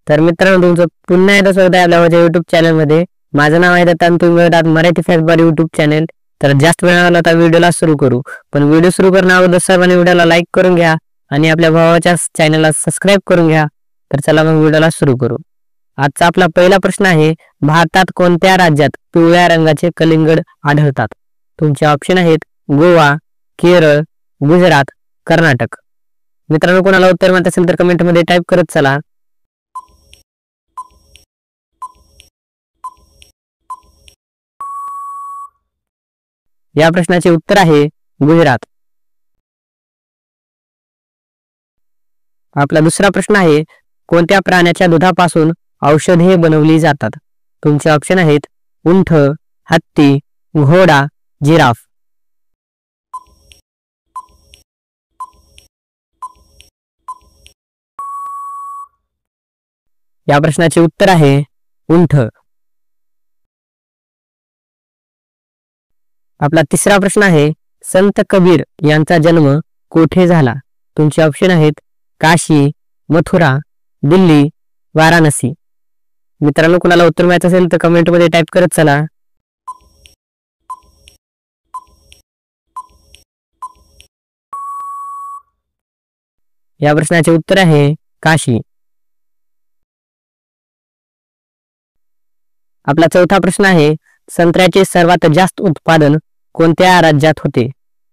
तर मित्रांनो, तुमचं पुन्हा एकदा स्वागत आहे आपल्या माझ्या युट्यूब चॅनलमध्ये. माझं नाव आहे दत्त आणि तुम्ही बघत आहात मराठी फॅक्ट बार युट्यूब चॅनल. तर जास्त वेळ लागला तर व्हिडिओला सुरू करू, पण व्हिडिओ सुरू करण्याअगोदर सर्वांनी व्हिडिओला लाईक करून घ्या आणि आपल्या भावाच्या चॅनलला सबस्क्राईब करून घ्या. तर चला मग व्हिडिओला सुरू करू. आजचा आपला पहिला प्रश्न आहे, भारतात कोणत्या राज्यात पिवळ्या रंगाचे कलिंगड आढळतात? तुमचे ऑप्शन आहेत गोवा, केरळ, गुजरात, कर्नाटक. मित्रांनो, कोणाला उत्तर माहित असेल तर कमेंट मध्ये टाईप करत चला. या प्रश्नाचे उत्तर आहे गुजरात. आपला दुसरा प्रश्न आहे, कोणत्या प्राण्याच्या दुधापासून औषधे बनवली जातात? तुमचे ऑप्शन आहेत उंट, हत्ती, घोडा, जिराफ. या प्रश्नाचे उत्तर आहे उंट. आपला तिसरा प्रश्न आहे, संत कबीर यांचा जन्म कोठे झाला? तुमचे ऑप्शन आहेत काशी, मथुरा, दिल्ली, वाराणसी. मित्रांनो, कुणाला उत्तर माहित असेल तर कमेंट मध्ये टाईप करत चला. या प्रश्नाचे उत्तर आहे काशी. आपला चौथा प्रश्न आहे, संत्र्याचे सर्वात जास्त उत्पादन कोणत्या राज्यात होते?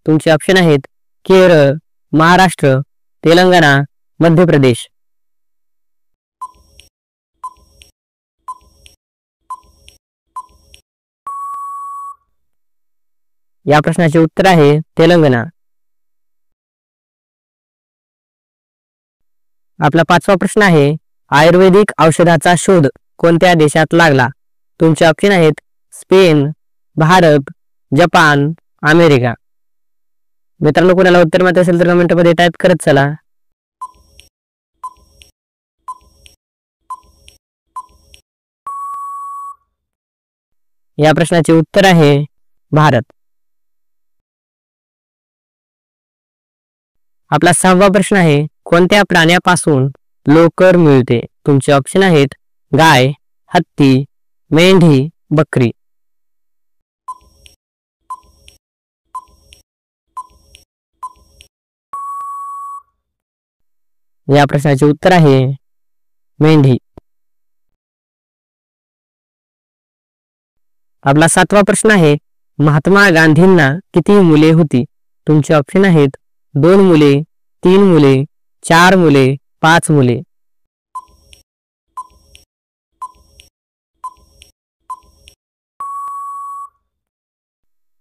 तुमचे ऑप्शन आहेत केरळ, महाराष्ट्र, तेलंगणा, मध्य प्रदेश. या प्रश्नाचे उत्तर आहे तेलंगणा. आपला पाचवा प्रश्न आहे, आयुर्वेदिक औषधाचा शोध कोणत्या देशात लागला? तुमचे ऑप्शन आहेत स्पेन, भारत, जपान, अमेरिका. मित्रांनो, कोणाला उत्तर माहित असेल तर कमेंट मध्ये टाईप करत चला. या प्रश्नाचे उत्तर आहे भारत. आपला सहावा प्रश्न आहे, कोणत्या प्राण्यापासून लोकर मिळते? तुमचे ऑप्शन आहेत गाय, हत्ती, मेंढी, बकरी. या प्रश्नाचे उत्तर आहे मेंढी. आपला सातवा प्रश्न आहे, महात्मा गांधींना किती मुले होती? तुमचे ऑप्शन आहेत 2 मुले, 3 मुले, 4 मुले, 5 मुले.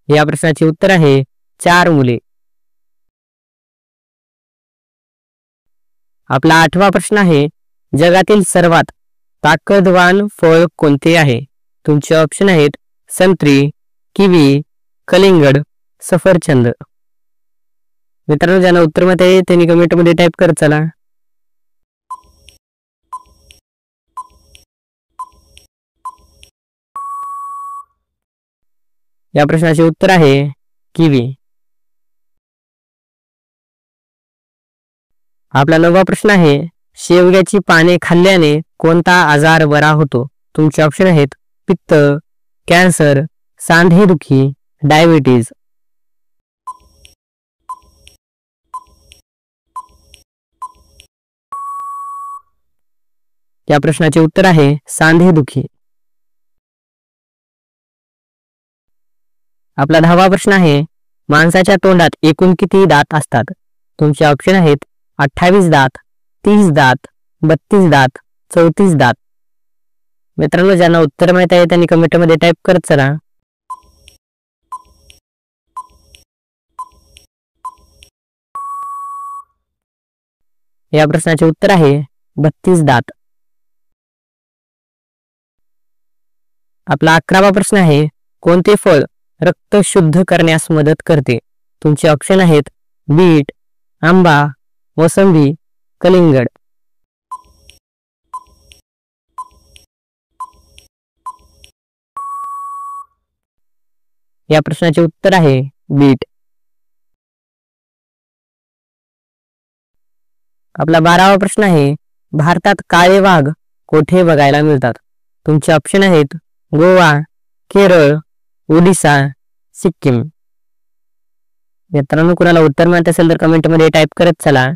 या प्रश्नाचे उत्तर आहे 4 मुले. आपला आठवा प्रश्न आहे, जगातील सर्वात ताकदवान फळ कोणते आहे? तुमचे ऑप्शन आहेत संत्री, किवी, कलिंगड, सफरचंद. मित्रांनो, ज्यांना उत्तर माहित आहे त्यांनी कमेंट मध्ये टाईप करत चला. या प्रश्नाचे उत्तर आहे किवी. आपला 9वा प्रश्न आहे, शेवग्याची पाने खाल्ल्याने कोणता आजार बरा होतो? तुमचे ऑप्शन आहेत पित्त, कॅन्सर, सांधेदुखी, डायबिटीज. या प्रश्नाचे उत्तर आहे सांधेदुखी. आपला 10वा प्रश्न आहे, माणसाच्या तोंडात एकूण किती दात असतात? तुमचे ऑप्शन आहेत 28 दात, 30 दात, 32 दात, 34 दात. मित्रांनो, ज्यांना उत्तर माहित आहे त्यांनी कमेंट मध्ये टाईप करत चला. या प्रश्नाचे उत्तर आहे 32 दात. आपला 11वा प्रश्न आहे, कोणते फळ रक्त शुद्ध करण्यास मदत करते? तुमचे ऑप्शन आहेत बीट, आंबा, मोसंबी, कलिंगड. या प्रश्नाचे उत्तर आहे बीट. आपला 12वा प्रश्न आहे, भारतात काळे वाघ कोठे बघायला मिळतात? तुमचे ऑप्शन आहेत गोवा, केरळ, ओडिसा, सिक्कीम. मित्रांनो, कुणाला उत्तर माहित असेल तर कमेंटमध्ये टाईप करत चला.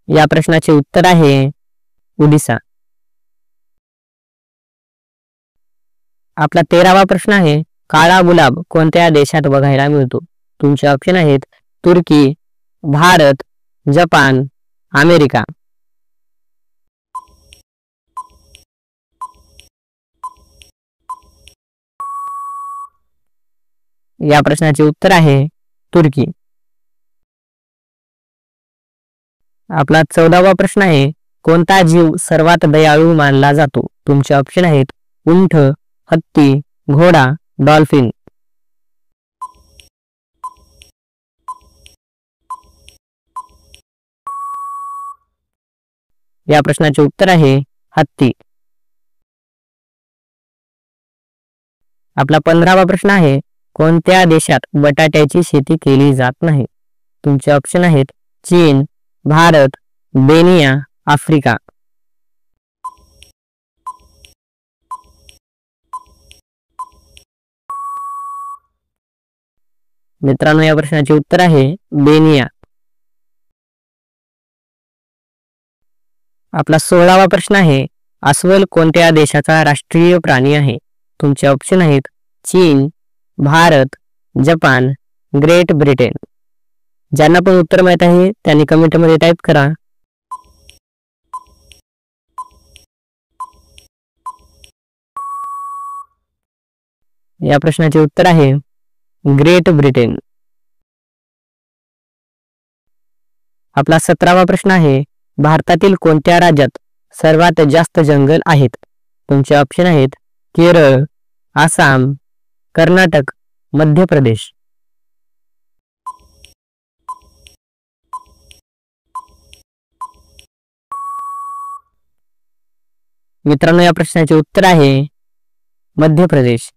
या प्रश्नाचे उत्तर आहे ओडिसा. आपला 13वा प्रश्न आहे काळा गुलाब कोणत्या देशात बघायला मिळतो? तुमचे ऑप्शन आहेत तुर्की, भारत, जपान, अमेरिका. या प्रश्नाचे उत्तर आहे तुर्की. आपला 14वा प्रश्न आहे कोणता जीव सर्वात दयाळू मानला जातो? तुमचे ऑप्शन आहेत उंट, हत्ती, घोडा, डॉल्फिन. या प्रश्नाचे उत्तर आहे हत्ती. आपला 15वा प्रश्न आहे कोणत्या देशात बटाट्याची शेती केली जात नाही? तुमचे ऑप्शन आहेत चीन, भारत, बेनिया, आफ्रिका. मित्रांनो, या प्रश्नाचे उत्तर आहे बेनिया. आपला 16वा प्रश्न आहे अस्वल कोणत्या देशाचा राष्ट्रीय प्राणी आहे? तुमचे ऑप्शन आहेत चीन, भारत, जपान, ग्रेट ब्रिटन. ज्यांना पण उत्तर माहित आहे त्यांनी कमेंटमध्ये टाईप करा. या प्रश्नाचे उत्तर आहे ग्रेट ब्रिटन. आपला 17वा प्रश्न आहे भारतातील कोणत्या राज्यात सर्वात जास्त जंगल आहेत? तुमचे ऑप्शन आहेत केरळ, आसाम, कर्नाटक, मध्य प्रदेश. मित्रांनो, या प्रश्नाचे उत्तर आहे मध्य प्रदेश.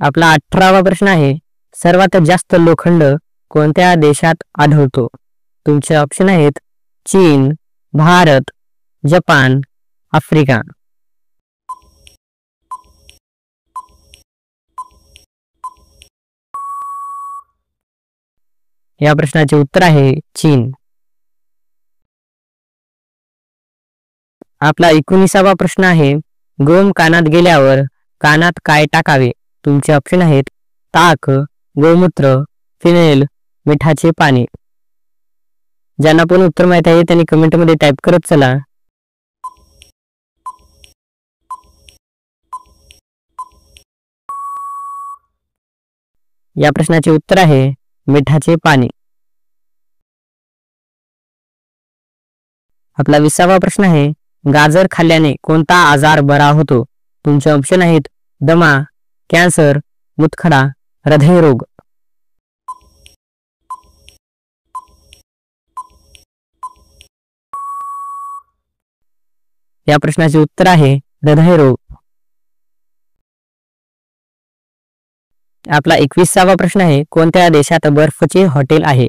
आपला 18वा प्रश्न आहे सर्वात जास्त लोखंड कोणत्या देशात आढळतो? तुमचे ऑप्शन आहेत चीन, भारत, जपान, आफ्रिका. या प्रश्नाचे उत्तर आहे चीन. आपला 19वा प्रश्न आहे गोम कानात गेल्यावर कानात काय टाकावे? तुमचे ऑप्शन आहेत ताक, गोमूत्र, फिनेल, मिठाचे पाणी. ज्यांना पण उत्तर माहित आहे त्यांनी कमेंटमध्ये टाईप करत चला. या प्रश्नाचे उत्तर आहे मिठाचे पाणी. आपला 20वा प्रश्न आहे गाजर खाल्ल्याने कोणता आजार बरा होतो? तुमचे ऑप्शन आहेत दमा, कॅन्सर, मुतखडा, हृदयरोग. या प्रश्नाचे उत्तर आहे हृदयरोग. आपला 21वा प्रश्न आहे कोणत्या देशात बर्फाचे हॉटेल आहे?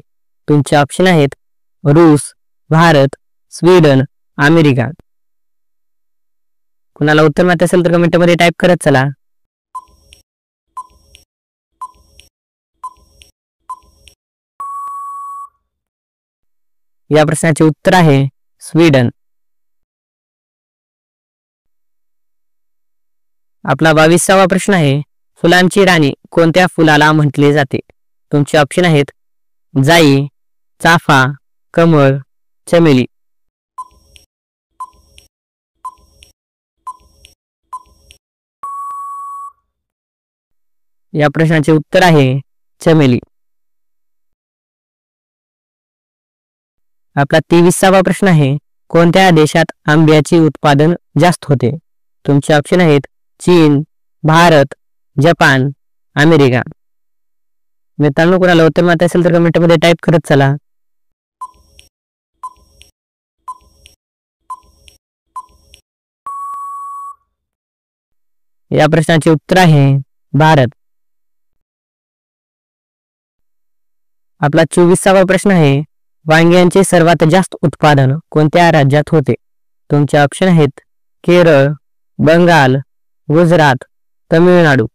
तुमचे ऑप्शन आहेत रूस, भारत, स्वीडन, अमेरिका. कुणाला उत्तर माहित असेल तर कमेंटमध्ये टाईप करत चला. या प्रश्नाचे उत्तर आहे स्वीडन. आपला 22वा प्रश्न आहे फुलांची राणी कोणत्या फुलाला म्हटले जाते? तुमचे ऑप्शन आहेत जाई, चाफा, कमळ, चमेली. या प्रश्नाचे उत्तर आहे चमेली. आपला 23वा प्रश्न आहे कोणत्या देशात आंब्याचे उत्पादन जास्त होते? तुमचे ऑप्शन आहेत चीन, भारत, जपान, अमेरिका. मित्रांनो, कोणाला उत्तर माहित असेल तर कमेंटमध्ये टाईप करत चला. या प्रश्नाचे उत्तर आहे भारत. आपला 24वा प्रश्न आहे, वांग्यांचे सर्वात जास्त उत्पादन कोणत्या राज्यात होते? तुमचे ऑप्शन आहेत केरळ, बंगाल, गुजरात, तमिळनाडू.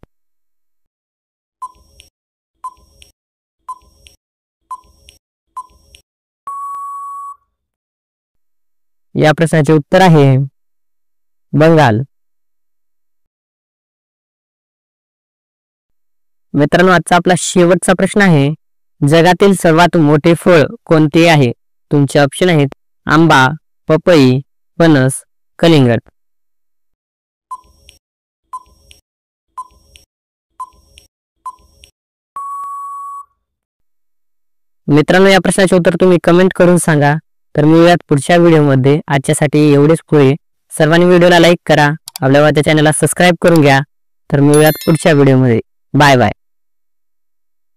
या प्रश्नाचे उत्तर आहे बंगाल. मित्रांनो, आजचा आपला शेवटचा प्रश्न आहे, जगातील सर्वात मोठे फळ कोणते आहे? तुमचे ऑप्शन आहेत आंबा, पपई, फणस, कलिंगड. मित्रांनो, या प्रश्नाचे उत्तर तुम्ही कमेंट करून सांगा. तर मिळूयात पुढच्या व्हिडिओमध्ये. आजच्यासाठी एवढेच पुरे. सर्वांनी व्हिडिओला लाईक करा, आपल्या चॅनलला सबस्क्राईब करून घ्या. तर मिळूयात पुढच्या व्हिडिओमध्ये. Bye bye.